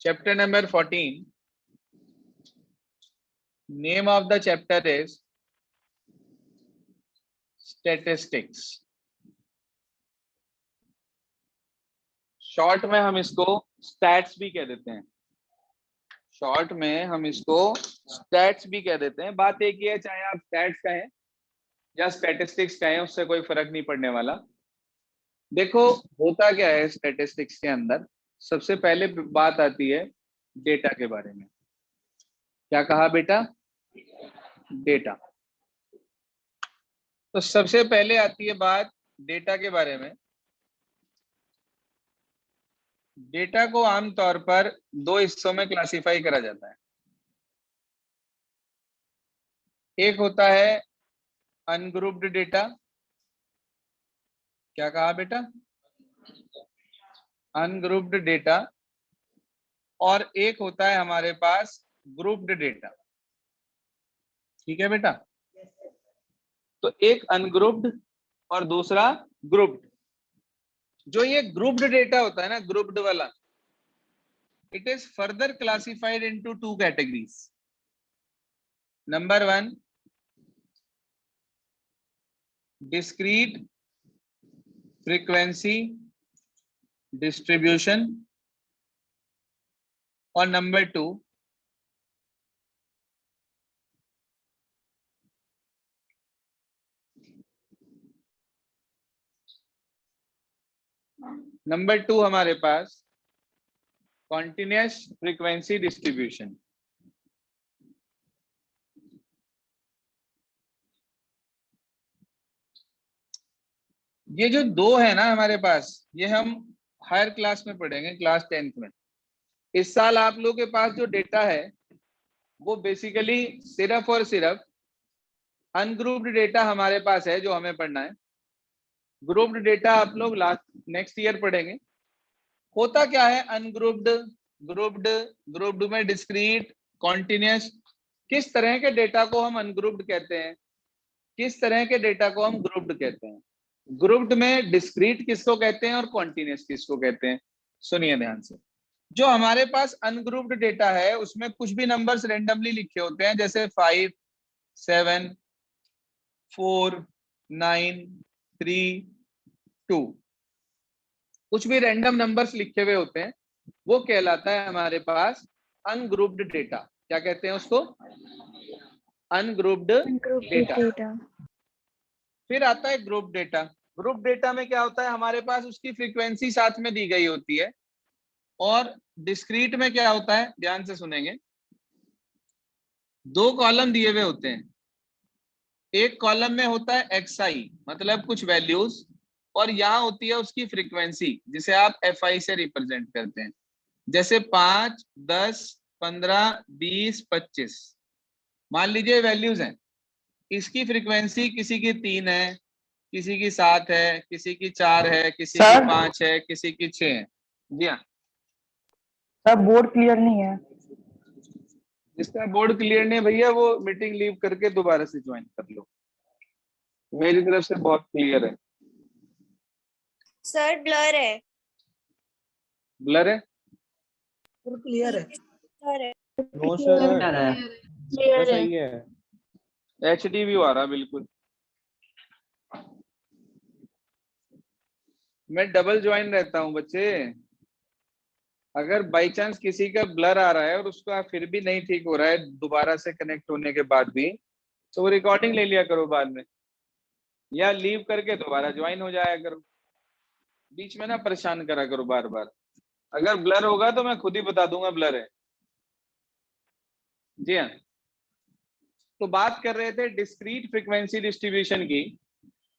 Chapter number 14. Name of the chapter is Statistics. Short में हम इसको स्टैट्स भी कह देते हैं। शॉर्ट में हम इसको स्टैट्स भी कह देते हैं। बात एक ही है, चाहे आप स्टैट्स कहें या स्टैटिस्टिक्स कहें, उससे कोई फर्क नहीं पड़ने वाला। देखो होता क्या है स्टैटिस्टिक्स के अंदर, सबसे पहले बात आती है डेटा के बारे में। क्या कहा बेटा? डेटा। तो सबसे पहले आती है बात डेटा के बारे में। डेटा को आमतौर पर दो हिस्सों में क्लासिफाई करा जाता है। एक होता है अनग्रुप्ड डेटा। क्या कहा बेटा? Ungrouped data. और एक होता है हमारे पास ग्रुप्ड डेटा। ठीक है बेटा? तो एक अनग्रुप्ड और दूसरा ग्रुप्ड। जो ये ग्रुप्ड डेटा होता है ना, ग्रुप्ड वाला, it is further classified into two categories. Number 1, discrete frequency distribution, और नंबर 2, हमारे पास कॉन्टिन्यूअस फ्रीक्वेंसी डिस्ट्रीब्यूशन। ये जो दो है ना हमारे पास, ये हम हायर क्लास में पढ़ेंगे, क्लास 10th में। इस साल आप लोगों के पास जो डेटा है वो बेसिकली सिर्फ और सिर्फ अनग्रुप्ड डेटा हमारे पास है जो हमें पढ़ना है। ग्रुप्ड डेटा आप लोग नेक्स्ट ईयर पढ़ेंगे। होता क्या है अनग्रुप्ड, ग्रुप्ड, ग्रुप्ड में डिस्क्रीट, कॉन्टिन्यूअस। किस तरह के डेटा को हम अनग्रुप्ड कहते हैं, किस तरह के डेटा को हम ग्रुप्ड कहते हैं? ग्रुप्ड में डिस्क्रीट किसको कहते हैं और कॉन्टिन्यूअस किसको कहते हैं? सुनिए ध्यान से। जो हमारे पास अनग्रुप्ड डेटा है उसमें कुछ भी नंबर्स रेंडमली लिखे होते हैं, जैसे 5, 7, 4, 9, 3, 2। कुछ भी रैंडम नंबर्स लिखे हुए होते हैं, वो कहलाता है हमारे पास अनग्रुप्ड डेटा। क्या कहते हैं उसको? Ungrouped data. फिर आता है ग्रुप डेटा। ग्रुप डेटा में क्या होता है, हमारे पास उसकी फ्रीक्वेंसी साथ में दी गई होती है। और डिस्क्रीट में क्या होता है, ध्यान से सुनेंगे, दो कॉलम दिए हुए होते हैं। एक कॉलम में होता है एक्सआई, मतलब कुछ वैल्यूज, और यहाँ होती है उसकी फ्रीक्वेंसी, जिसे आप एफआई से रिप्रेजेंट करते हैं। जैसे 5, 10, 15, 20, 25 मान लीजिए वैल्यूज हैं। इसकी फ्रीक्वेंसी किसी की 3 है, किसी की 7 है, किसी की 4 है, किसी की 5 है, किसी की 6 है। जी हाँ सर, बोर्ड क्लियर नहीं है। जिसका बोर्ड क्लियर नहीं भैया, वो मीटिंग लीव करके दोबारा से ज्वाइन कर लो। मेरी तरफ से बहुत क्लियर है। सर ब्लर है। ब्लर है? क्लियर है। ब्लर है। नो सर, क्लियर सही है। एचडी व्यू आ रहा बिल्कुल। मैं डबल ज्वाइन रहता हूँ बच्चे। अगर बाई चांस किसी का ब्लर आ रहा है और उसका फिर भी नहीं ठीक हो रहा है दोबारा से कनेक्ट होने के बाद भी, तो वो रिकॉर्डिंग ले लिया करो बाद में, या लीव करके दोबारा ज्वाइन हो जाया करो। बीच में ना परेशान करा करो बार बार। अगर ब्लर होगा तो मैं खुद ही बता दूंगा ब्लर है। जी हाँ, तो बात कर रहे थे डिस्क्रीट फ्रीक्वेंसी डिस्ट्रीब्यूशन की।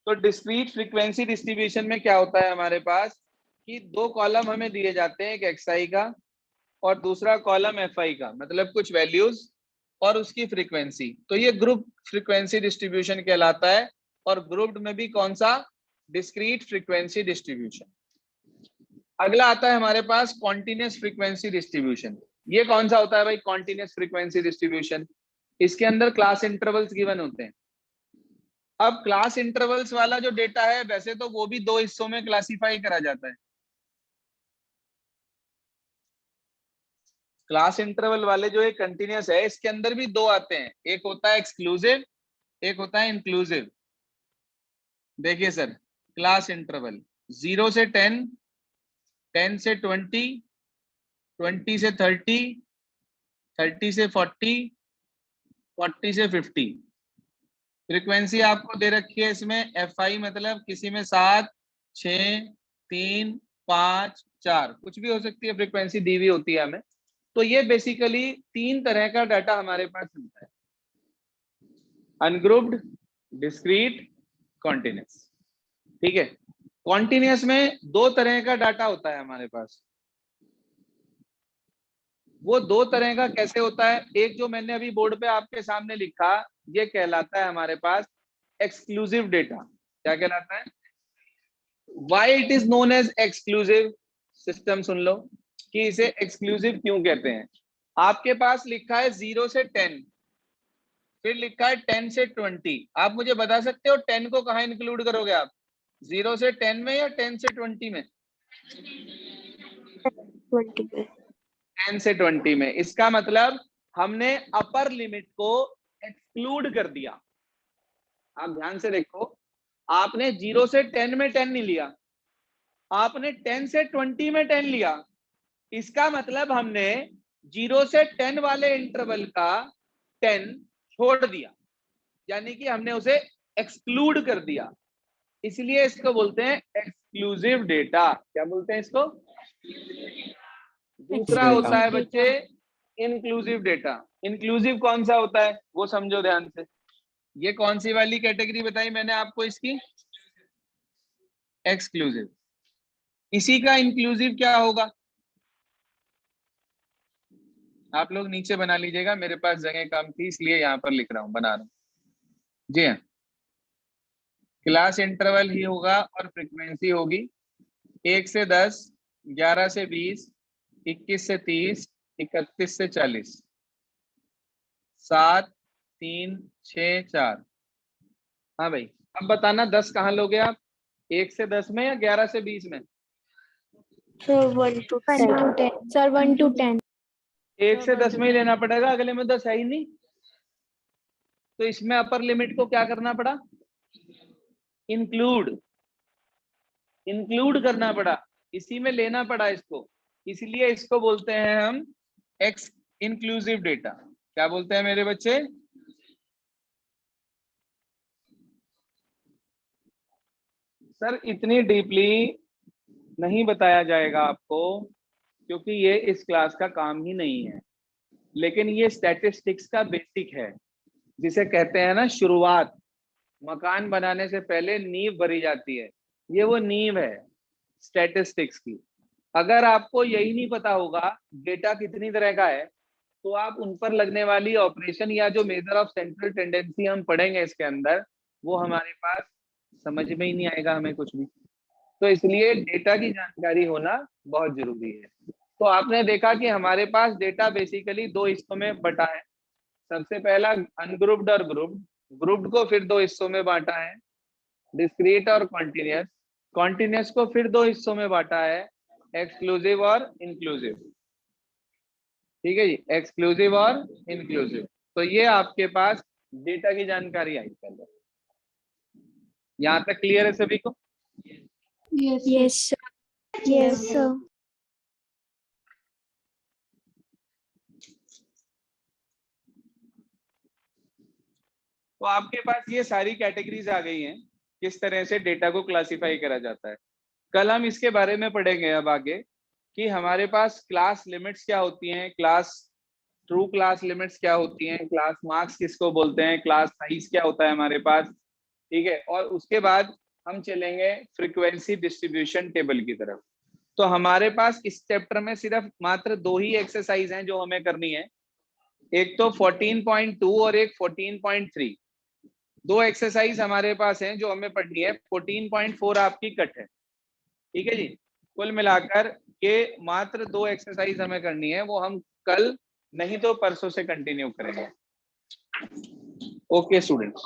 तो डिस्क्रीट फ्रीक्वेंसी डिस्ट्रीब्यूशन में क्या होता है हमारे पास कि दो कॉलम हमें दिए जाते हैं, एक एक्सआई का और दूसरा कॉलम एफआई का, मतलब कुछ वैल्यूज और उसकी फ्रीक्वेंसी। तो ये ग्रुप फ्रीक्वेंसी डिस्ट्रीब्यूशन कहलाता है। और ग्रुप्ड में भी कौन सा? Discrete frequency distribution. अगला आता है हमारे पास कॉन्टिन्यूअस फ्रीक्वेंसी डिस्ट्रीब्यूशन। ये कौन सा होता है भाई कॉन्टिन्यूअस फ्रीक्वेंसी डिस्ट्रीब्यूशन? इसके अंदर क्लास इंटरवल्स गिवन होते हैं। अब क्लास इंटरवल्स वाला जो डेटा है, वैसे तो वो भी दो हिस्सों में क्लासिफाई करा जाता है। क्लास इंटरवल वाले जो एक कंटिन्यूअस है, इसके अंदर भी दो आते हैं, एक होता है एक्सक्लूसिव, एक होता है इंक्लूसिव। देखिए सर, क्लास इंटरवल 0 से 10, 10 से 20, 20 से 30, 30 से 40, 40 से 50। फ्रीक्वेंसी आपको दे रखी है इसमें FI, मतलब किसी में 7, 6, 3, 5, 4 कुछ भी हो सकती है, फ्रीक्वेंसी दी हुई होती है हमें। तो ये बेसिकली 3 तरह का डाटा हमारे पास मिलता है, अनग्रुप्ड, डिस्क्रीट, कॉन्टिन्यूस। ठीक है, कॉन्टिन्यूस में 2 तरह का डाटा होता है हमारे पास। वो 2 तरह का कैसे होता है? एक जो मैंने अभी बोर्ड पे आपके सामने लिखा, ये कहलाता है हमारे पास एक्सक्लूसिव डेटा। क्या कहलाता है? Why it is known as exclusive? System सुन लो कि इसे एक्सक्लूसिव क्यों कहते हैं। आपके पास लिखा है 0 से 10, फिर लिखा है 10 से 20। आप मुझे बता सकते हो 10 को कहाँ इंक्लूड करोगे आप? 0 से 10 में या 10 से 20 में? 20 में। 10 से 20 में। इसका मतलब हमने अपर लिमिट को एक्सक्लूड कर दिया। आप ध्यान से देखो, आपने 0 से 10 में 10 नहीं लिया, आपने 10 से 20 में 10 लिया। इसका मतलब हमने 0 से 10 वाले इंटरवल का 10 छोड़ दिया, यानी कि हमने उसे एक्सक्लूड कर दिया। इसलिए इसको बोलते हैं एक्सक्लूसिव डेटा। क्या बोलते हैं इसको? दूसरा होता है बच्चे इंक्लूसिव डेटा। इंक्लूसिव कौन सा होता है वो समझो ध्यान से। ये कौन सी वाली कैटेगरी बताई मैंने आपको इसकी? एक्सक्लूसिव। इसी का इंक्लूसिव क्या होगा? आप लोग नीचे बना लीजिएगा, मेरे पास जगह कम थी इसलिए यहाँ पर लिख रहा हूँ, बना रहा हूँ। जी हाँ, क्लास इंटरवल ही होगा और फ्रीक्वेंसी होगी 1 से 10, 11 से 20, 21 से 30, 31 से 40, 7, 3, 6, 4। हाँ भाई, अब बताना 10 कहाँ लोगे आप? 1 से 10 में या 11 से 20 में? Sir 1 to 10। Sir 1 to 10। 1 से 10 में ही लेना पड़ेगा, अगले में 10 है ही नहीं। तो इसमें अपर लिमिट को क्या करना पड़ा? इंक्लूड करना पड़ा, इसी में लेना पड़ा इसको। इसलिए इसको बोलते हैं हम एक्स इंक्लूसिव डेटा। क्या बोलते हैं मेरे बच्चे? सर इतनी डीपली नहीं बताया जाएगा आपको, क्योंकि ये इस क्लास का काम ही नहीं है। लेकिन ये स्टैटिस्टिक्स का बेसिक है, जिसे कहते हैं ना शुरुआत। मकान बनाने से पहले नींव भरी जाती है, ये वो नींव है स्टैटिस्टिक्स की। अगर आपको यही नहीं पता होगा डेटा कितनी तरह का है, तो आप उन पर लगने वाली ऑपरेशन या जो मेजर ऑफ सेंट्रल टेंडेंसी हम पढ़ेंगे इसके अंदर, वो हमारे पास समझ में ही नहीं आएगा हमें कुछ भी। तो इसलिए डेटा की जानकारी होना बहुत जरूरी है। तो आपने देखा कि हमारे पास डेटा बेसिकली 2 हिस्सों में बटा है। सबसे पहला अनग्रुप्ड और ग्रुप्ड। ग्रुप्ड को फिर 2 हिस्सों में बांटा है, डिस्क्रीट और कॉन्टिन्यूस। कॉन्टिन्यूस को फिर 2 हिस्सों में बांटा है, एक्सक्लूसिव और इंक्लूसिव। ठीक है जी, एक्सक्लूसिव और इंक्लूसिव। तो ये आपके पास डेटा की जानकारी आई पहले। यहाँ तक क्लियर है सभी को? Yes sir. तो आपके पास ये सारी कैटेगरीज आ गई हैं, किस तरह से डेटा को क्लासिफाई करा जाता है। कल हम इसके बारे में पढ़ेंगे अब आगे कि हमारे पास क्लास लिमिट्स क्या होती हैं, क्लास ट्रू क्लास लिमिट्स क्या होती हैं, क्लास मार्क्स किसको बोलते हैं, क्लास साइज क्या होता है हमारे पास। ठीक है, और उसके बाद हम चलेंगे फ्रीक्वेंसी डिस्ट्रीब्यूशन टेबल की तरफ। तो हमारे पास इस चैप्टर में सिर्फ मात्र 2 ही एक्सरसाइज हैं जो हमें करनी है, एक तो 14.2 और एक 14.3। 2 एक्सरसाइज हमारे पास हैं जो हमें पढ़नी है। 14.4 आपकी कट है। ठीक है जी, कुल मिलाकर ये मात्र 2 एक्सरसाइज हमें करनी है, वो हम कल नहीं तो परसों से कंटिन्यू करेंगे। Okay students.